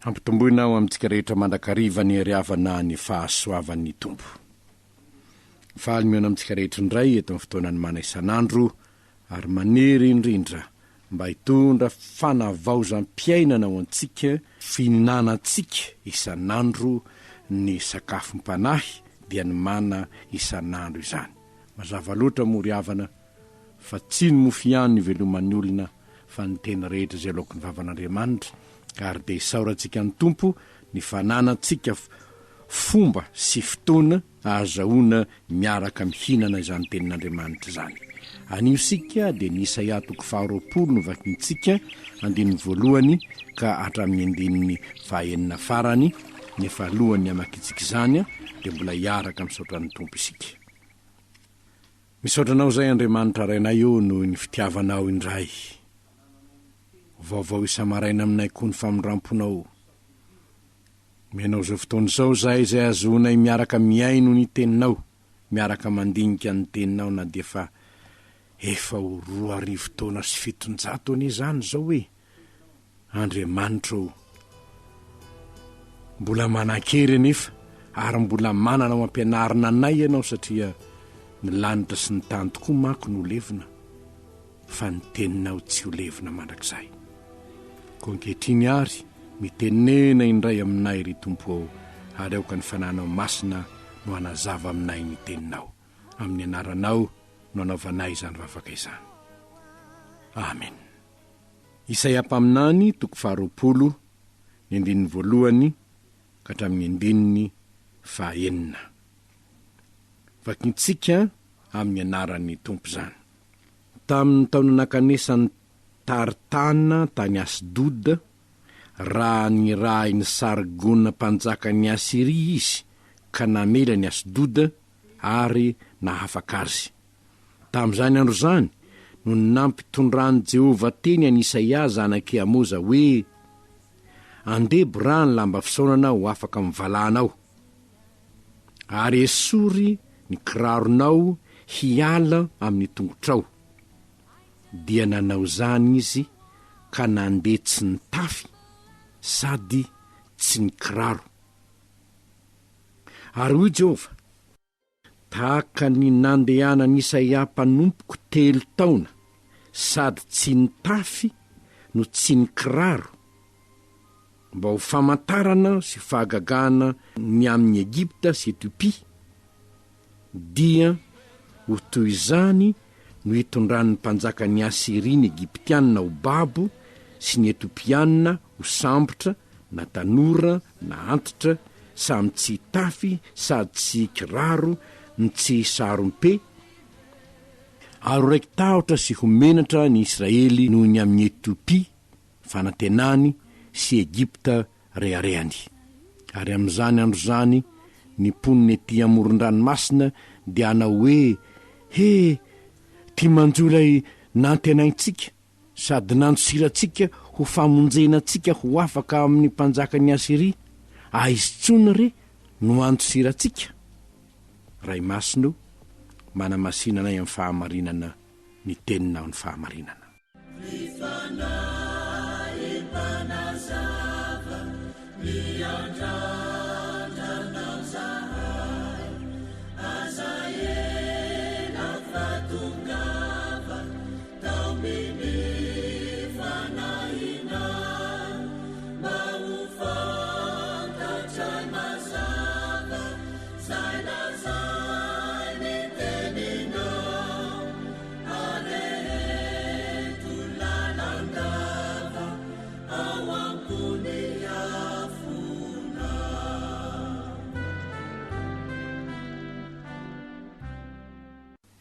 Hampitomboinao amintsika rehetra mandrakariva ny heriavana ny fahasoavan'ny Tompo. Faly miona amintsika rehetra indray eto amin'ny fotoanany mana isanandro ary manery indrindra mba hitondra fanavaozam-piainana ao antsika fihinanantsika isanandro ny sakafom-panahy dia ny mana isanandro izany. Mazava loatra moa ry havana fa tsy ny mofo ihany ny veloman'ny olona fa ny tena rehetra izay laoky ny vavan'Andriamanitra ary dia isaurantsika ny Tompo ny fananantsika fomba sy fotoana ahazahoana miaraka mihinana izany tenin'Andriamanitra izany. Anio sika dia ny Isaia 40 no vakintsika andininy voalohany ka hatramin'ny andininy fahaenina farany nefa alohany amakitsika izany dia mbola hiaraka misaotran'ny Tompo isika. Misaotranao izay Andriamanitra rainay eo noho ny fitiavanao indray. Vaovao isamaraina aminay koa ny famindramponao. Menao izao fotoana izao izay azonay miaraka miaino ny teninao, miaraka mandinika ny teninao na dia fa efa ho 2 taona sy 700 anie izany izao hoe. Andriamanitra o, mbola manan-kery anefa ary mbola manana mampianarina anay ianao satria ny lanitra sy ny tany tokoa manko no levina fa ny teninao tsy ho levina mandrakizay. Koa ankehitriny ary mitenena indray aminay ry Tompo ao ary aoka ny fananao masina no hanazava aminay ny teninao. Amin'ny anaranao no anaovanay izany vavaka izany. Amen. Isaia mpaminany 40 ny andininy voalohany ka hatramin'ny andininy fahaenina. Vakintsika amin'ny anaran'ny Tompo izany. Tamin'ny taona nankanesany taritana tany Asdoda, raha ny rahiny sarigona mpanjakan'ny Asiria izy ka namela ny Asdoda ary nahafaka azy. Tamin'izany andro izany no nampitondrany Jehova teny any Isaia zanak'i Amoza hoe, andebo rany lamba fisaonanao afaka mivalanao ary esory ny kiraronao hiala amin'ny tongotrao. Dia nanao izany izy ka nandeha tsy ny tafy sady tsy ny kiraro. Ary hoy Jehova, tahaka ny nandehanany Isaia mpanompoko 3 taona sady tsy ny tafy no tsy ny kiraro, mba ho famantarana sy fahagagana ny amin'ny Egipta sy Etiopia, dia ho toy izany no hitondrany mpanjakan'ny Asiria ny Egiptianina ho babo sy ny Etiopianina ho sambotra na tanora na antitra, samy tsy tafy sady tsy kiraro ny tsy sarompe, ary raiky tahotra sy homenatra ny Israely noho ny amin'ny Etiopia fanantenany sy Egipta reharehany. Ary amin'izany andro izany ny mponiny ety amoron-dranomasina dia hanao hoe, he, ty manjolay nantenaintsika sady nandosirantsika ho famonjenantsika ho afaka amin'ny mpanjakan'ny Asiria, aizy tsony re no andosirantsika. Ray masino, manamasinanay amin'ny fahamarinana ny teninao ny fahamarinana.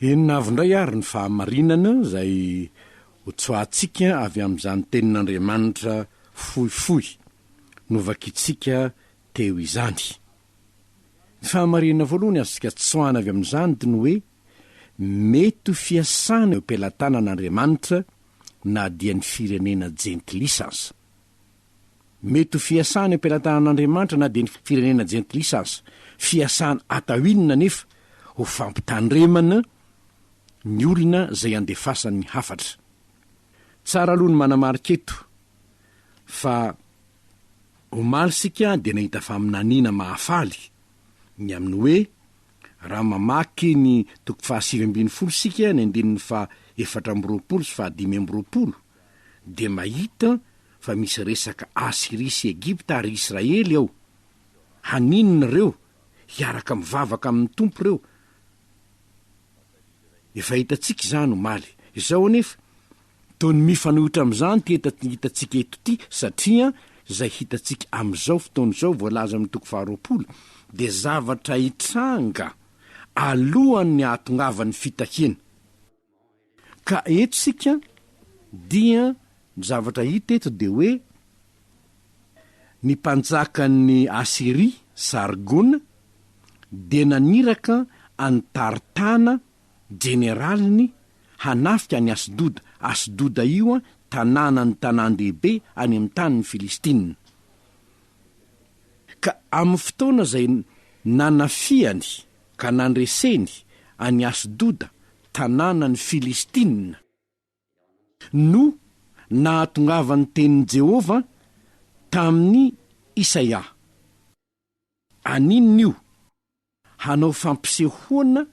Enina avindray ary ny fahamarinana izay ho tsoatsika avy amin'izany tenin'Andriamanitra fohifohy no vakitsika teo izany. Ny fahamarinana voalohany azontsika tsoana avy amin'izany dia ny hoe mety ho fiasana eo am-pelatanan'Andriamanitra na dia ny firenena jentilisa aza. Mety ho fiasana eo am-pelatanan'Andriamanitra na dia ny firenena jentilisa aza. Fiasana atao inona nefa ho fampitandremana ny olona izay andefasany hafatra. Tsara aloha ny manamarika eto fa omaly sika dia nahita faminaniana mahafaly ny amin'ny hoe raha mamaky ny toko 720 sika ny andininy fa 420 sy fa 520 dia mahita fa misy resaka Asiria sy Egipta ary Israely ao. Haninina reo hiaraka mivavaka amin'ny Tompo reo. Efa hitantsika izany omaly. Izao anefa toy ny mifanohitra amin'izany hitantsika eto ity, satria izay hitantsika amin'izao fotoana izao voalaza amin'ny toko 20 dia zavatra hitranga alohan'ny hahatongavan'ny fitahiana. Ka eto sika dia ny zavatra hita eto dia hoe ny mpanjakan'ny Asiria Sargona dia naniraka antartana generaliny hanafika ny Asdoda io tanàna ny tanan-dehibe any amin'ny tanin'ny Filistina. Ka amin'ny fotoana izay nanafiany ka nandreseny any Asdoda tanàna ny Filistina no nahatongavan'ny tenin'i Jehova tamin'ny Isaia. Aninina io? Hanao fampisehoana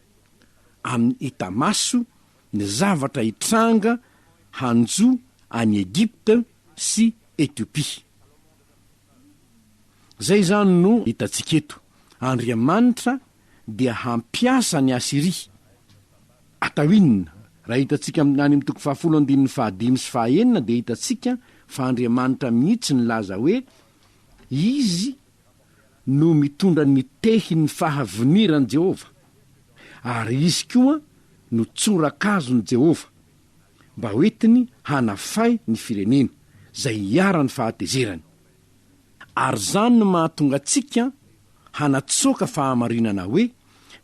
amin'ny itamaso ny zavatra hitranga hanjo any Egipta sy Etiopia. Zay zany no hitantsika eto. Andriamanitra dia hampiasa ny Asiria. Atao inona? Raha hitantsika any amin'ny toko 10:5 sy 9 dia hitantsika fa Andriamanitra mihitsy ny laza hoe izy no mitondra ny tehin'ny fahavoniran'i Jehova, ary izy koa no tsorakazon'i Jehova mba hoentiny hanafay ny firenena zay hiara ny fahatezerany. Ary zany no mahatonga antsika hanatsoaka fahamarinana hoe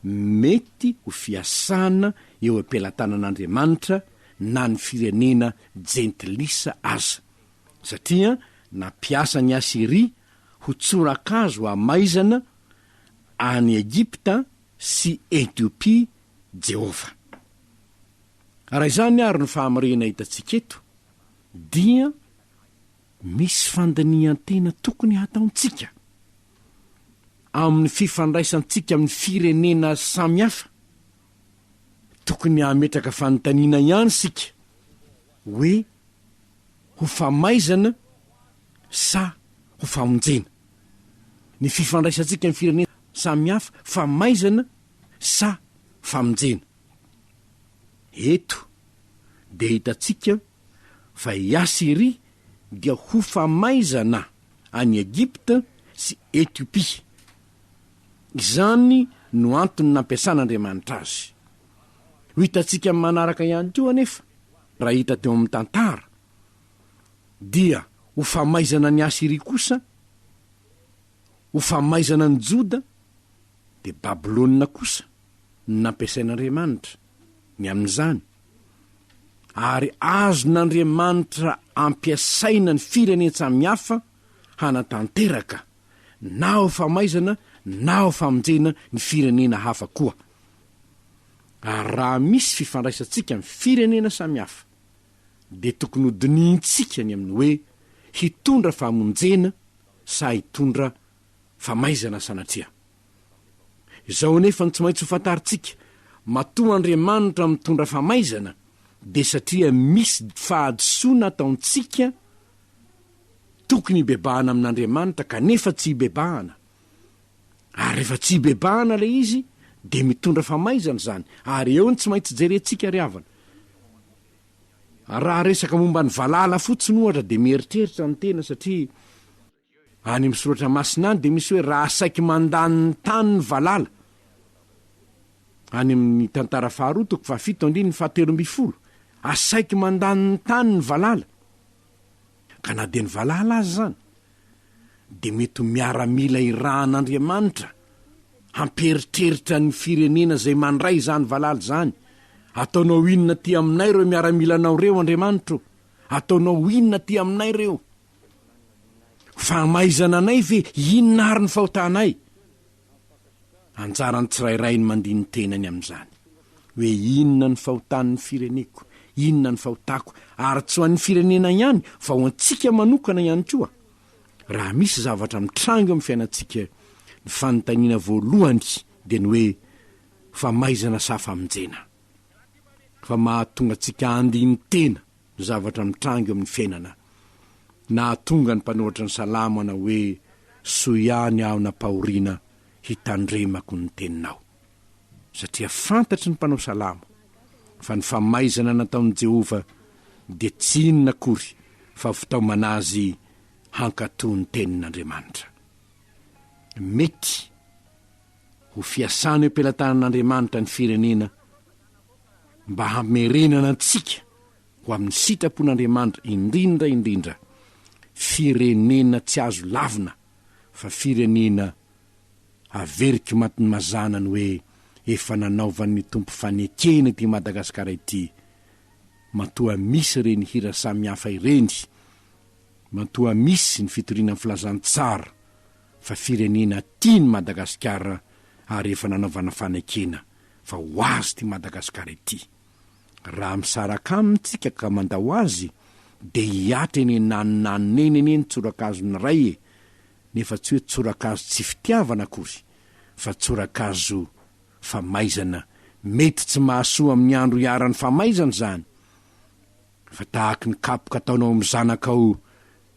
mety ho fiasana eo am-pelatanan'Andriamanitra na ny firenena jentilisa aza, satria nampiasa ny Asiria ho tsorakazo hamaizana any Egipta sy Etiopia Jehova. Raha izany ary ny fahamarina hitantsika eto dia misy fandinihan-tena tokony hataontsika amin'ny fifandraisantsika amin'ny firenena samihafa. Tokony hametraka fanontaniana ihany sika hoe ho famaizana sa ho famonjena. Ny fifandraisantsika amin'ny firenena samihafa, famaizana sa famonjena. Eto dia hitantsika fa i Asiria dia ho famaizana any Egipta sy Etiopia. Izany no antony nampiasan'Andriamanitra azy. Ho hitantsika manaraka ihany koa anefa raha hita teo amin'ny tantara dia ho famaizana ny Asiria kosa, ho famaizana ny Joda dia Babilôna kosa nampiasain'Andriamanitra ny amin'izany. Ary azon'Andriamanitra ampiasaina ny firenena samihafa hanatanteraka na ho famaizana na ho famonjena ny firenena hafa koa. Ary raha misy fifandraisantsika amin'ny firenena samihafa dia tokony ho dinihintsika ny amin'ny hoe hitondra famonjena sa hitondra famaizana sanatria. Izao nefa ny tsy maintsy ho fantaritsika matoa Andriamanitra mitondra famaizana dia satria misy fahadisoana ataontsika tokony hibebahana amin'Andriamanitra kanefa tsy hibebahana. Ary rehefa tsy hibebahana ilay izy dia mitondra famaizana zany, ary eo ny tsy maintsy jerentsika ry havana. Raha resaka momba ny valala fotsiny ohatra dia mieritreritra ny tena, satria any amin'ny soratra masina any dia misy hoe raha saiky mandany ny tany ny valala. Any amin'ny tantara faharoa toko 7:17 asaiky mandany ny tany ny valala. Ka na dia ny valala azy zany dia mety miara-mila irahan'Andriamanitra hamperitreritra ny firenena zay mandray zany valala zany. Ataonao inona ty aminay reo miara-milanao reo Andriamanitra? Ataonao inona ty aminay reo? Famaizana anay ve inona ary ny fahotanay? Anjarany tsirairay ny mandiny tenany amin'izany hoe inona ny fahotan'ny fireneko, inona ny fahotako, ary tsy ho an'ny firenena ihany fa ho antsika manokana ihany koa. raha misy zavatra mitrango amin'ny fiainantsika ny fanontaniana voalohany dia ny hoe famaizana sa famonjena, fa mahatonga antsika andiny tena ny zavatra mitrango amin'ny fiainana. Nahatonga ny mpanoratra ny salamana hoe soiany aho na fahoriana hitandremako ny teninao, satria fantatry ny mpanao salamo fa ny famaizana nataon'i Jehova dia tsy inona akory fa fitaomana azy hankatoa ny tenin'Andriamanitra. Mety ho fiasana eo am-pelatanan'Andriamanitra ny firenena mba hamerenana antsika ho amin'ny sitrapon'Andriamanitra indrindra firenena tsy azo lavina fa firenena averiky matiny mazana ny hoe efa nanaovan'ny Tompo fanekena ity Madagasikara ity, matoa misy reny hira samihafa ireny, matoa misy ny fitoriana ny filazantsara fa firenena tiany Madagasikara ary efa nanaovana fanekena fa ho azy ty Madagasikara ity. Raha misaraka amintsika ka mandao azy dia hiatra eny naninaneneny tsorakazo ny ray nefa tsy hoe tsorakazo tsy fitiavana akory fa tsorakazo famaizana. Mety tsy mahasoa amin'ny andro hiaran'ny famaizana zany, fa tahaky ny kapoka ataonao amin'ny zanakao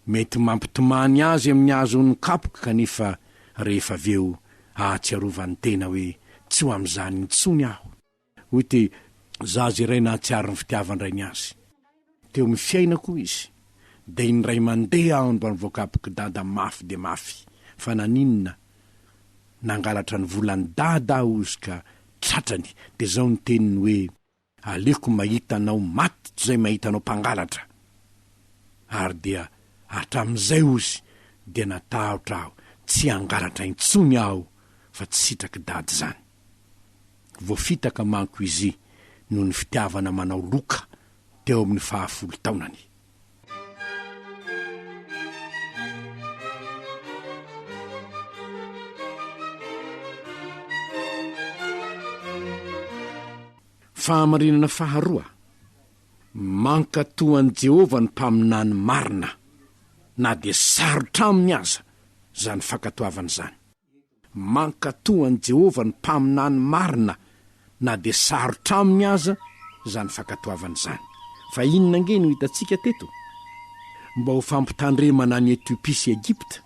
mety mampitomany azy amin'ny azon'ny kapoka kanefa rehefa aveo ahatsiarovan'ny tena hoe tsy ho amin'izany intsony aho. Hoy te zaza iray nahatsiaro ny fitiavandray ny azy teo amin'ny fiainako izy dia indray mandeha aho mba nivoakapoky dada mafy de mafy, fa naninona nangalatra ny volany dada aho izy ka tratrany dia zao ny teniny hoe aleko mahita anao maty toy izay mahita anao mpangalatra. Ary dia hatramin'izay ozy dia natahotra aho tsy hangalatra intsony aho fa tsy sitraky dady zany. Voafitaka manko izy noho ny fitiavana manao loka teo amin'ny 10 taonany. Fahamarinana faharoa, mankatoan'i Jehova ny mpaminany marina na dia sarotra aminy aza zany fankatoavany zany. Mankatoan'i Jehova ny mpaminany marina na dia sarotra aminy aza zany fankatoavany zany. Fa inona nge no hitantsika teto? Mba ho fampitandremana any Etiopia sy Egypta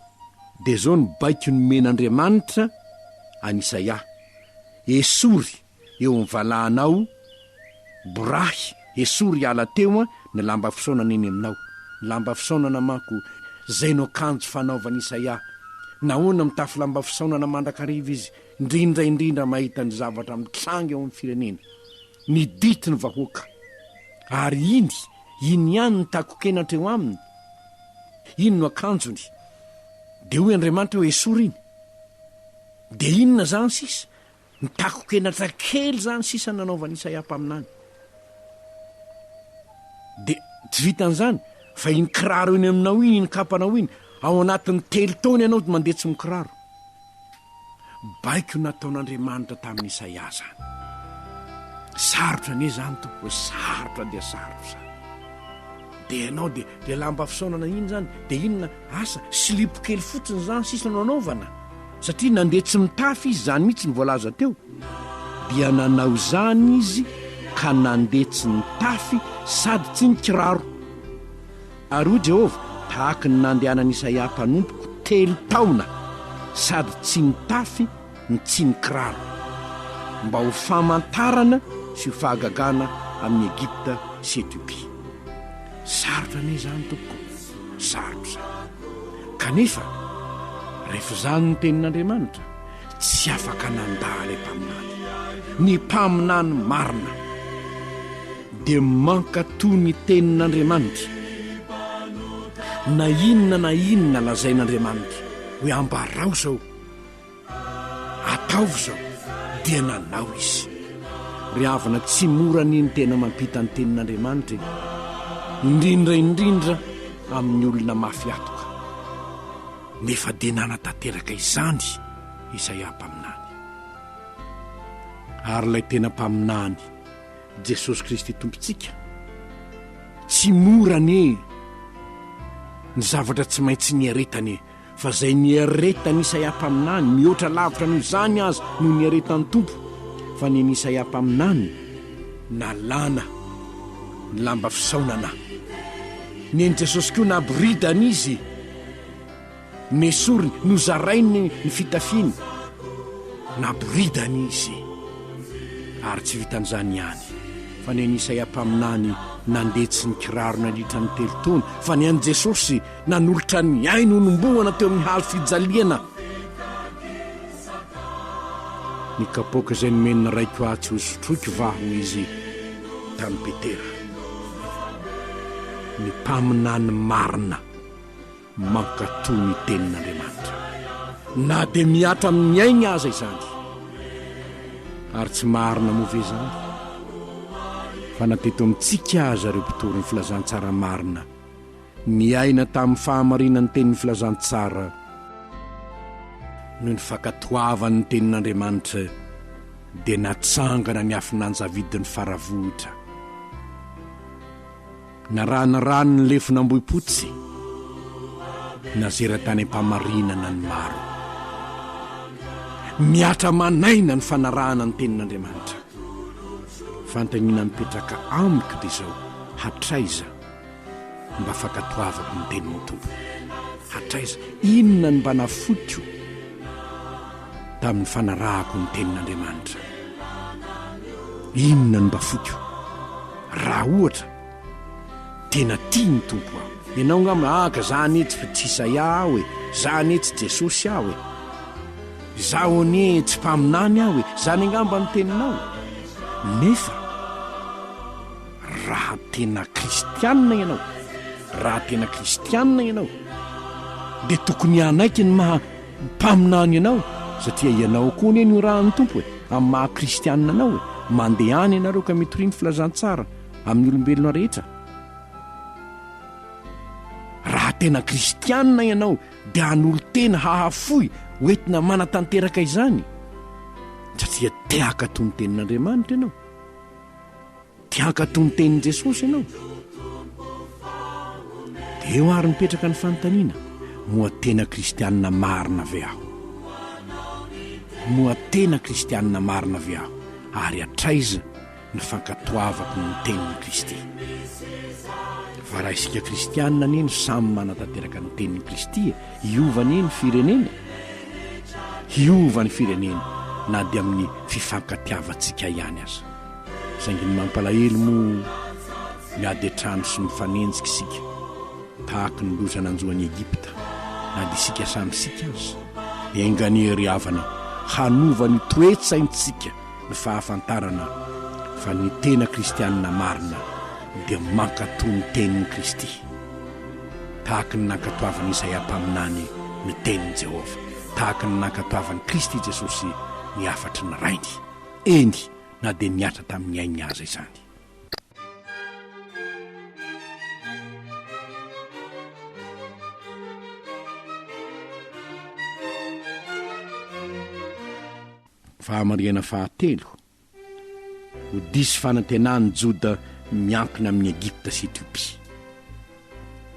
dia zao ny baiko nomen'Andriamanitra any Isaia: esory eo amin'ny valahanao, borahy esory ala teo ny lamba fisaonana eny aminao. Lamba fisaonana manko zay no akanjo fanaovany Isaia. Nahoana mitafy lamba fisaonana mandrakariva izy indrindra mahita ny zavatra mitrango eo amin'ny firenena, ny dity ny vahoaka. Ary iny ihany ny takokenatra eo aminy, iny no akanjony. Dia hoy Andriamanitra hoe esory iny. Dia inona zany sisa? Ny takokenatra kely zany sisa nanaovany Isaia mpaminany. Dia tsy vitan'izany fa iny kiraro iny aminao iny, iny kapanao iny, ao anatin'ny 3 taona ianao mandeha tsy mikiraro. Baiko nataon'Andriamanitra tamin'ny Isaia zany. Sarotra ane zany Tompo, sarotra dia sarotra zany. Dia ianao dia lamba fisaonana iny zany dia inona asa silipo kely fotsiny zany sisa nanaovana, satria nandeha tsy mitafy izy, zany mihitsy ny voalaza teo. Dia nanao zany izy ka nandeha tsy mitafy sady tsy nikiraro. Ary hoy Jehova, tahaka ny nandehanany Isaia mpanompoko 3 taona sady tsy nitafy ny tsy nikiraro, mba ho famantarana sy ho fahagagana amin'ny Egypta sy Etiopia. Sarotra ane zany Tompo, sarotra zany. Kanefa rehefa zany ny tenin'Andriamanitra tsy afaka nandala mpaminany. Ny mpaminany marina dia mankatoa ny tenin'Andriamanitra. Na inona lazain'Andriamanitra hoe ambarao zao, ataovy zao, dia nanao izy. Ry havana tsy mora ny tena mampita ny tenin'Andriamanitra, indrindra amin'ny olona mafy atoka. Nefa dia nanatanteraka izany Isaia mpaminany. Ary ilay tena mpaminany Jesosy Kristy Tompontsika tsy mora ny zavatra tsy maintsy nieretany fa zay nieretany Isaia mpaminany mihoatra lavitra noho izany azy no nieretany Tompo, fa ny Isaia mpaminany nalana ny lamba fisaonana. Neny Jesosy koa naboridany izy, nesoriny nozarainy ny fitafiny, naboridany izy, ary tsy vitan'izany ihany fa ny Isaia mpaminany nandetsy ny kiraro nandritra ny telo taona, fa ny an'i Jesosy nanolotra ny ainy honomboana teo amin'ny haly fijaliana. Ny kapoaka izay nomenina raiko ahy tsy ho sotroiky vaho izy tamin'ny Petera, ny mpaminany marina mankatoy ny tenin'Andriamanitra, na dia miatra amin'ny ainy aza izany, ary tsy marina move izany fa nateto amintsika aza ireo mpitory ny filazantsara marina, miaina tamin'ny fahamarinany tenin'ny filazantsara noho ny fankatoavany tenin'Andriamanitra dia natsangana ny afinanjavidin'ny faravohitra, naranarano ny lefon'ambohipotsy, nazera-tany am-pamarinana ny maro, miatra manaina ny fanarahana ny tenin'Andriamanitra. Fantanina mipetraka amiko dia izao, hatraiza mba fankatoavako ny tenin'ny Tompo, hatraiza inona ny mba nafotiko tamin'ny fanarahako ny tenin'Andriamanitra, inona ny mba fotiko raha ohatra tena tia ny Tompo aho. Ianao ngamba ka zany etsy tsy Isaia aho e, zany etsy Jesosy aho e, zaho anie tsy mpaminany aho e, zany angamba ny teninao. Nefa raha tena kristianina ianao, raha tena kristianina ianao, dia tokony anaiky ny maha mpaminany ianao, satria ianao koa ny eny rahan'ny Tompo e, amin'ny maha kristianina anao e, mandehany ianareo ka mitoriny filazantsara amin'ny olombelona rehetra. Raha tena kristianina ianao dia hanolo tena hahafoy hoentina manatanteraka izany, satria tiaka toy ny tenin'Andriamanitra ianao, tiaka toy ny tenin'i Jesosy ianao. Dia eo ary mipetraka ny fanontaniana, moa tena kristianina marina ve aho, moa tena kristianina marina ve aho, ary hatraiza ny fankatoavako ny tenin'ny Kristy. Fa raha isika kristianina neny samy manatanteraka ny tenin'ny Kristy, hiovany eny firenena, hiovany firenena, na dia amin'ny fifankatiavantsika ihany aza. Saingy ny mampalahelo moa miady an-trano sy mifanenjika isika tahaka ny loza nanjoan'ny Egipta, na dia isika samysika aza engany havana hanova ny toetsaintsika ny fahafantarana fa ny tena kristianina marina dia mankatoy ny tenin'ny Kristy, tahaka ny nankatoavan'ny Isaia mpaminany ny tenin'i Jehova, tahaka ny nankatoavan'ny Kristy Jesosy ny afatry ny rainy, eny na dia miatra tamin'ny ainy aza izany. Fahamariana fahatelo, ho disy fanantenany Joda miankina amin'ny Egipta sy Etiopia.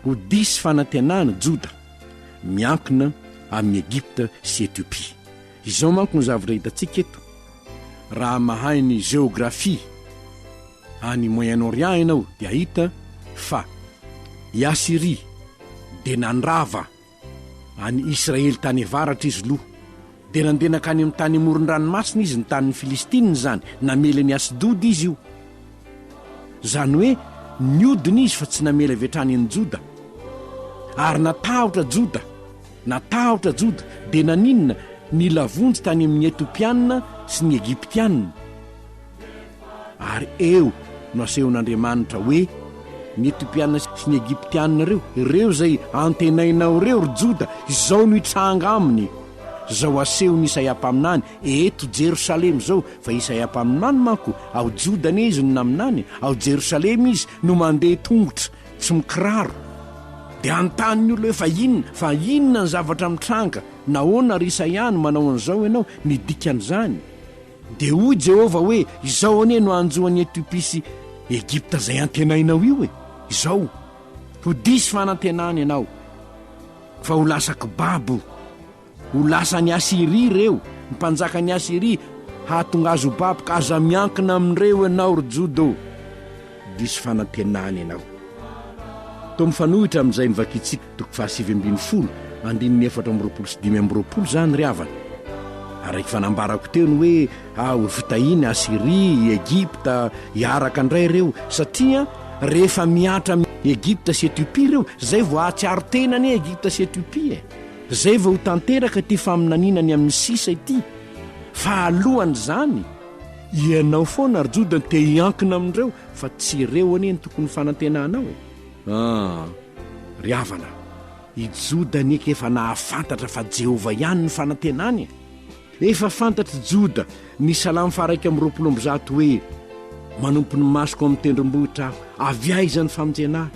Ho disy fanantenany Joda miankina amin'ny Egipta sy Etiopia. Izao manko ny zavatra hitantsika eto, raha mahay ny géographie any Moyen-Orient ianao dia hita fa i Asiria dia nandrava any Israely tany avaratra izy loha, dia nandenaka any amin'ny tany amoron-dranomasina izy, ny tanin'ny Filistina zany, namela ny Asidody izy io. Zany hoe niodina izy fa tsy namela vetrany an'i Joda, ary natahotra Joda dia naninona ny lavonjy tany amin'ny Etiopianina sy ny Egiptianina. Ary eo no asehon'Andriamanitra hoe ny Etiopianina sy ny Egiptianina ireo zay antenainao reo ry Joda, izao no hitranga aminy. Zao asehony Isaia mpaminany eto Jerosalema zao, fa Isaia mpaminany manko ao Joda ne izy no naminany, ao Jerosalema izy no mandeha tongotra tsy mikiraro. Dia antaniny olo hoe fa inona ny zavatra mitranga, nahoana ry Isaia no manao an'izao ianao ny dikan'izany. Dia hoy Jehova hoe izao anie no anjoan'ny Etiopia sy Egipta zay antenainao io e, izao ho disy fanantenany ianao, fa ho lasaky babo, ho lasany Asiria reo, mpanjakany Asiria hatonga azo babo ka aza miankina amin'ireo ianao ry Jodo, diso fanantenany ianao. Toa mifanohitra amin'izay nivakitsika toko 720 andininy 425 zany ry havana. Ary fanambarako teny hoe ho fitahiny Asiria, Egypta hiaraka indray reo, satria rehefa miatra Egypta sy Etiopia reo, zay vao atsiaro tenany Egypta sy Etiopia, zay vao tanteraka ty faminaninany amin'ny sisa ity. Fa alohany zany, ianao foana ry Joda te hiankina amin'ireo, fa tsy ireo anie ny tokony fanantenanao ry havana. I Joda neka efa nahafantatra fa Jehova ihany ny fanantenany. Efa fantatry Joda ny Salamo 120 hoe manompo ny masoko amin'ny tendrombohitra aho, avy aiza ny famonjenahy?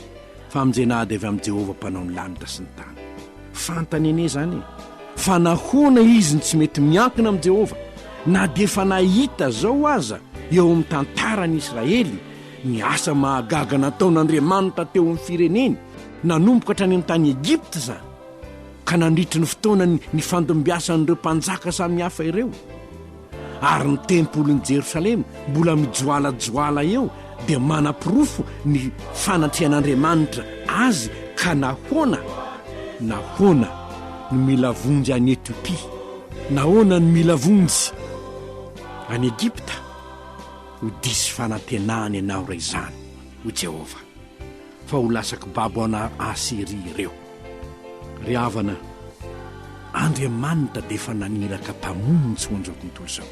Famonjenahy dia avy amin'ny Jehova mpanao ny lanitra sy ny tany. Fantany ene zany fa nahoana izy ny tsy mety miankina amin'ny Jehova, na dia efa nahita zao aza eo amin'ny tantarany Israely ny asa mahagaga nataon'Andriamanitra teo amin'ny fireneny, nanomboka hatrany amin'ny tany Egypta zany, ka nandritry ny fotoana ny fandombiasan'ireo mpanjaka samihafa ireo. Ary ny tempolin'i Jerosalema mbola mijoalajoala eo, dia manam-pirofo ny fanatrehan'Andriamanitra azy. Ka nahoana ny mila vonjy any Etiopia, nahoana ny mila vonjy any Egypta, ho disy fanantenany ianao ray zany ho Jehova, fa ho lasaky babo ana Asiria ireo. Ry havana, Andriamanitra dia efa naniraka mpamonjy ho an'izao tontolo izao.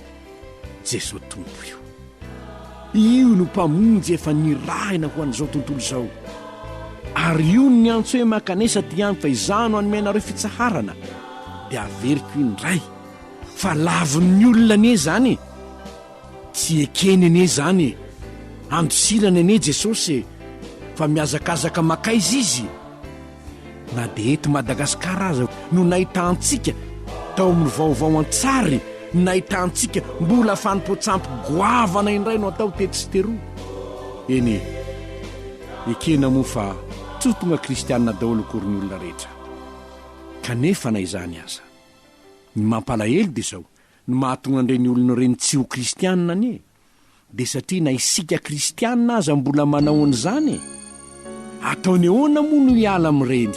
Jesosy Tompo io no mpamonjy efa nirahina ho an'izao tontolo izao. Ary io ny antso hoe makanesa ty any fa izano anomenareo fitsaharana, dia averiko indray fa lavin'ny olona ane zany, tsy ekeny ane zany, andosirana ane Jesosy, fa miazakazaka makaiza izy. Na dia eto Madagasikara aza no nahitantsika tao amin'ny vaovao an-tsary, nahitantsika mbola fanompoatsampy goavana indray no atao teto sy teroa. Eny ekena moa fa tsotonga kristianina daholo akory ny olona rehetra. Kanefa na izany aza, ny mampalahelo dia zao ny mahatonga an'ireny olona ireny tsy ho kristianina anie, dia satria na isika kristianina aza mbola manao an'izany, ataony ahoana moa no hiala amin'ireny?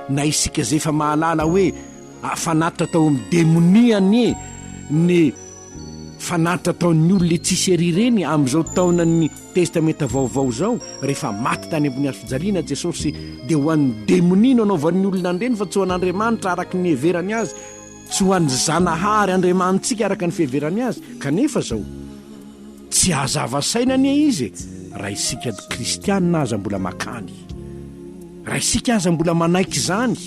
Na isika zay fa mahalala hoe fanatitra tao amin'ny demoniany, ny fanatitra taon'ny olona tsisy ery ireny amin'izao taona ny testamenta vaovao zao, rehefa maty tany ambony hazo fijaliana Jesosy, dia ho an'ny demonino anaovan'ny olona andreny, fa tsy ho an'Andriamanitra araka ny heverany azy, tsy ho an'ny zanahary Andriamanitsika araka ny fiheverany azy. Kanefa zao tsy hazava saina anie izy, raha isika kristianina aza mbola makany, raha isika aza mbola manaiky zany,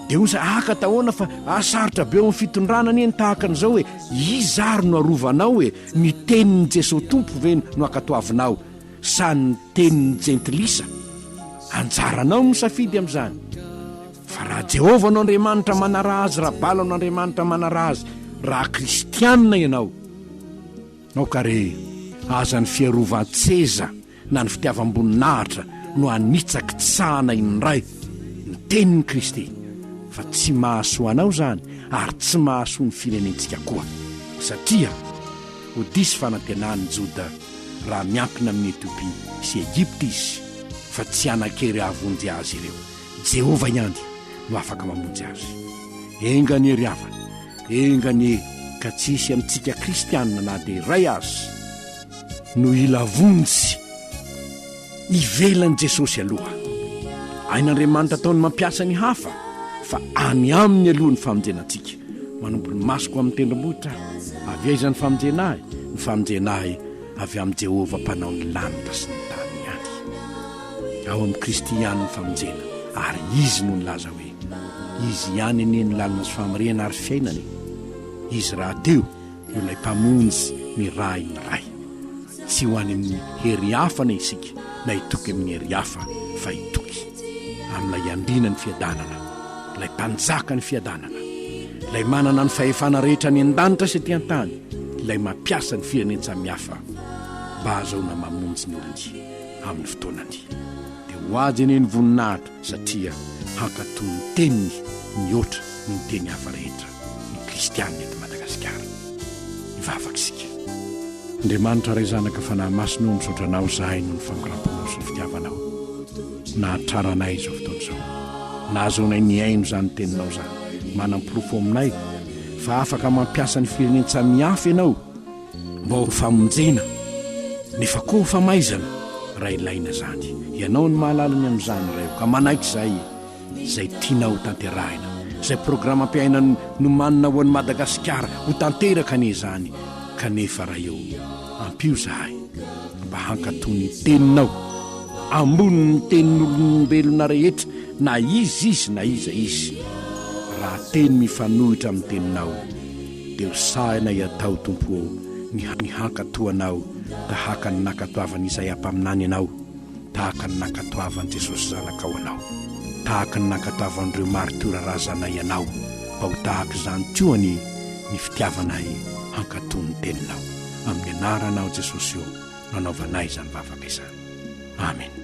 dia osa tahoana fa asarotra be amin'ny fitondrana ny tahaka an'izao hoe izary no arovanao hoe ny tenin'ny Jesosy Tompo ve no akatoavinao, sa ny tenin'ny jentilisa? Anjaranao misafidy amin'izany. Fa raha Jehova no Andriamanitra manara azy, raha bala no Andriamanitra manara azy, raha kristianina ianao, nao kare aza ny fiarovan-tseza na ny fitiavam-boninahitra no anitsaky tsahana indray ny tenin'ny Kristy, fa tsy mahasoa anao zany, ary tsy mahasoa ny firenentsika koa, satria ho disy fanantenany Joda raha miankina amin'ny Etiopia sy Egypta izy, fa tsy anakery hahavonjy azy ireo. Jehova ihany no afaka mamonjy azy. Engany ry havana, engany ka tsisy amintsika kristianina na dia iray azy no ilavonjy ivelan'i Jesosy aloha. Ain'Andriamanitra ataony mampiasa ny hafa, fa any aminy aloha ny famonjenantsika. Manombo ny masoko amin'ny tendrombohitra, avy aiza ny famonjenahy? Ny famonjenahy avy amin'ny Jehova mpanao ny lanitra sy ny tany ihany. Ao amin'ny Kristy ihany ny famonjena, ary izy no nilaza hoe izy ihany anie ny lalina sy famarena ary fiainany. Izy raha teo no ilay mpamonjy ny ray ny ray, tsy ho any amin'ny hery hafa na isika, na hitoky amin'ny hery hafa, fa hitoky amin'ilay andrina ny fiadanana, ilay mpanjaka ny fiadanana, ilay manana ny fahefana rehetra ny an-danitra sy aty an-tany, ilay mampiasa ny fireneny samihafa mba azahoana mamonjy ny olony amin'ny fotoanany. Dia ho azy eny ny voninahitra satria hankatoy ny teniny mihoatra ny teny hafa rehetra ny kristianina eto Madagasikara. Mivavaka isika. Andriamanitra ray zanaka fanahy masinao misotranao zahay no ny fankoramponao sy ny fitiavanao. Nahatraranay izao fotoana izao. Nahazonay ny aino izany teninao izany. Manam-porofo aminay fa afaka mampiasa ny firenentsamihafa ianao mba ho famonjena nefa koa famaizana raha ilaina zany. Ianao ny mahalalany amin'izany ireo ka manaiky izay tianao tanterahina, izay programa ampiaina no manina ho an'ny Madagasikara ho tanteraka ane izany. Kanefa raha eo ampio zahay mba hankatoy ny teninao ambony ny tenin'olombelona rehetra, na izy na iza izy. Raha teny mifanohitra amin'ny teninao dia ho sahina iatao Tompo ny hankatoanao tahaka ny nakatoavan'i Isaia mpaminany ianao, tahaka ny nakatoavan'i Jesosy zanakao anao, tahaka ny nakatoavan'ireo maritora razana ianao, mba ho tahaka izany koa ny fitiavanay hankatoy ny teninao. Amin'ny anaranao Jesosy io nanaovanay izany vavaka izany. Amen.